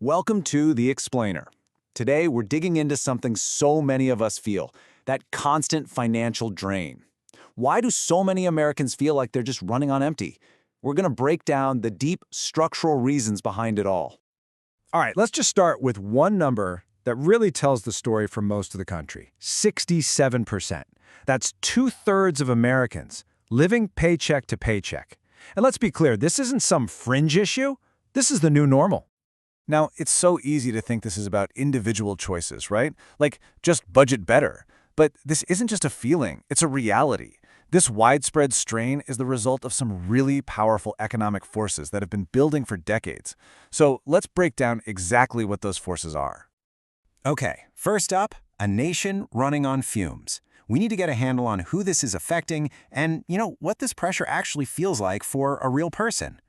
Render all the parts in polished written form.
Welcome to The Explainer. Today, we're digging into something so many of us feel, that constant financial drain. Why do so many Americans feel like they're just running on empty? We're going to break down the deep structural reasons behind it all. All right, let's just start with one number that really tells the story for most of the country. 67%. That's two-thirds of Americans living paycheck to paycheck. And let's be clear, this isn't some fringe issue. This is the new normal. Now, it's so easy to think this is about individual choices, right? Like, just budget better. But this isn't just a feeling, it's a reality. This widespread strain is the result of some really powerful economic forces that have been building for decades. So let's break down exactly what those forces are. Okay, first up, a nation running on fumes. We need to get a handle on who this is affecting and, what this pressure actually feels like for a real person.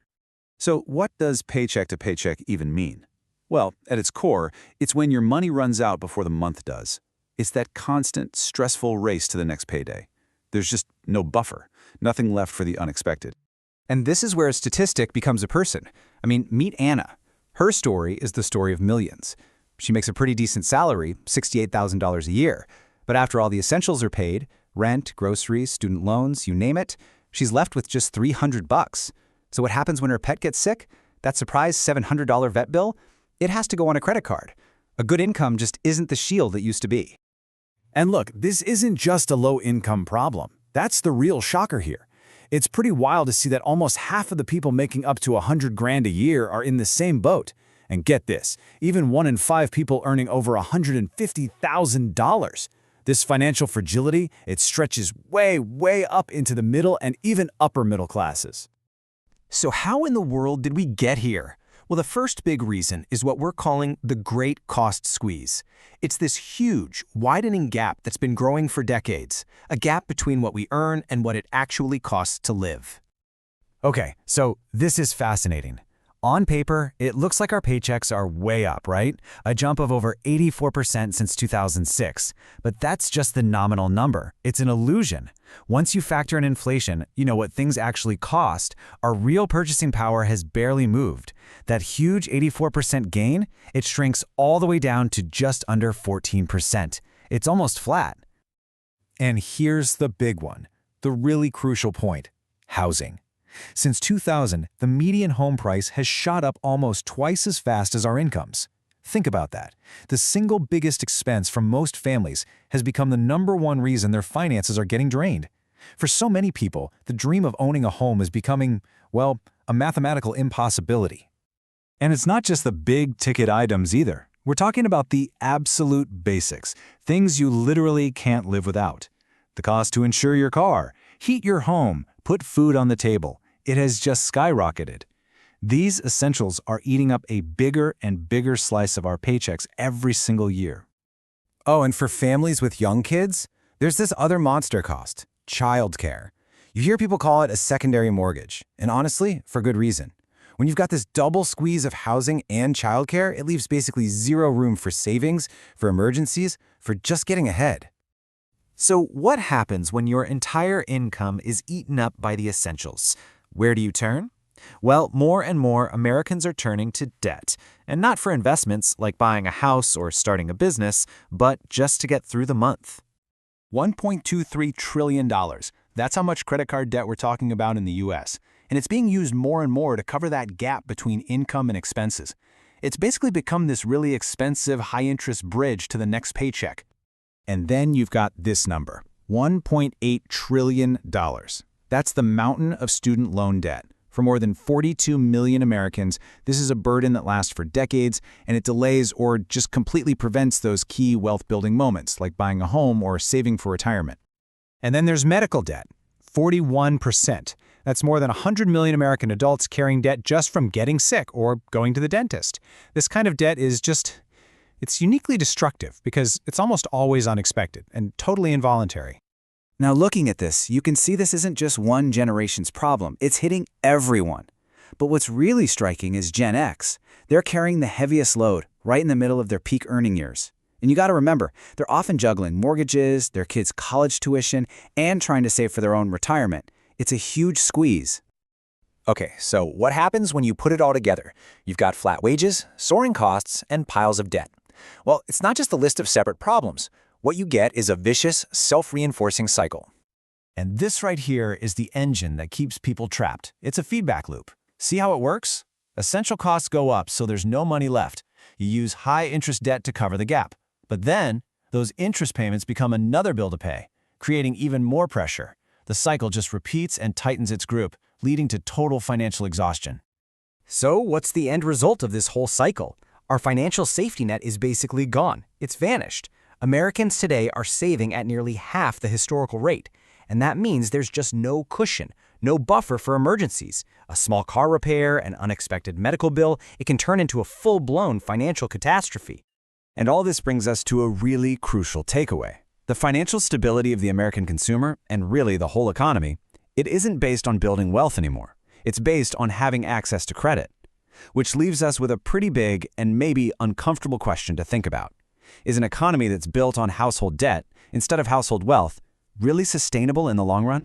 So what does paycheck to paycheck even mean? Well, at its core, it's when your money runs out before the month does. It's that constant, stressful race to the next payday. There's just no buffer, nothing left for the unexpected. And this is where a statistic becomes a person. Meet Anna. Her story is the story of millions. She makes a pretty decent salary, $68,000 a year. But after all the essentials are paid, rent, groceries, student loans, you name it, she's left with just $300. So what happens when her pet gets sick? That surprise $700 vet bill? It has to go on a credit card. A good income just isn't the shield it used to be. And look, this isn't just a low-income problem. That's the real shocker here. It's pretty wild to see that almost half of the people making up to $100,000 a year are in the same boat. And get this, even 1 in 5 people earning over $150,000. This financial fragility, it stretches way up into the middle and even upper middle classes. So how in the world did we get here? Well, the first big reason is what we're calling the Great Cost Squeeze. It's this huge, widening gap that's been growing for decades, a gap between what we earn and what it actually costs to live. Okay, so this is fascinating. On paper, it looks like our paychecks are way up, right? A jump of over 84% since 2006. But that's just the nominal number. It's an illusion. Once you factor in inflation, what things actually cost, our real purchasing power has barely moved. That huge 84% gain, it shrinks all the way down to just under 14%. It's almost flat. And here's the big one, the really crucial point: housing. Since 2000, the median home price has shot up almost twice as fast as our incomes. Think about that. The single biggest expense for most families has become the #1 reason their finances are getting drained. For so many people, the dream of owning a home is becoming, well, a mathematical impossibility. And it's not just the big-ticket items either. We're talking about the absolute basics, things you literally can't live without. The cost to insure your car, heat your home, put food on the table. It has just skyrocketed. These essentials are eating up a bigger and bigger slice of our paychecks every single year. Oh, and for families with young kids, there's this other monster cost, childcare. You hear people call it a secondary mortgage, and honestly, for good reason. When you've got this double squeeze of housing and childcare, it leaves basically zero room for savings, for emergencies, for just getting ahead. So what happens when your entire income is eaten up by the essentials? Where do you turn? Well, more and more Americans are turning to debt, and not for investments like buying a house or starting a business, but just to get through the month. $1.23 trillion. That's how much credit card debt we're talking about in the U.S., and it's being used more and more to cover that gap between income and expenses. It's basically become this really expensive, high-interest bridge to the next paycheck. And then you've got this number, $1.8 trillion. That's the mountain of student loan debt. For more than 42 million Americans, this is a burden that lasts for decades, and it delays or just completely prevents those key wealth-building moments, like buying a home or saving for retirement. And then there's medical debt, 41%. That's more than 100 million American adults carrying debt just from getting sick or going to the dentist. This kind of debt is it's uniquely destructive because it's almost always unexpected and totally involuntary. Now looking at this, you can see this isn't just one generation's problem. It's hitting everyone. But what's really striking is Gen X. They're carrying the heaviest load right in the middle of their peak earning years. And you got to remember, they're often juggling mortgages, their kids' college tuition, and trying to save for their own retirement. It's a huge squeeze. Okay, so what happens when you put it all together? You've got flat wages, soaring costs, and piles of debt. Well, it's not just a list of separate problems. What you get is a vicious, self-reinforcing cycle. And this right here is the engine that keeps people trapped. It's a feedback loop. See how it works? Essential costs go up, so there's no money left. You use high-interest debt to cover the gap. But then, those interest payments become another bill to pay, creating even more pressure. The cycle just repeats and tightens its grip, leading to total financial exhaustion. So what's the end result of this whole cycle? Our financial safety net is basically gone. It's vanished. Americans today are saving at nearly half the historical rate. And that means there's just no cushion, no buffer for emergencies. A small car repair, an unexpected medical bill, it can turn into a full-blown financial catastrophe. And all this brings us to a really crucial takeaway. The financial stability of the American consumer, and really the whole economy, it isn't based on building wealth anymore. It's based on having access to credit. Which leaves us with a pretty big and maybe uncomfortable question to think about. Is an economy that's built on household debt instead of household wealth really sustainable in the long run?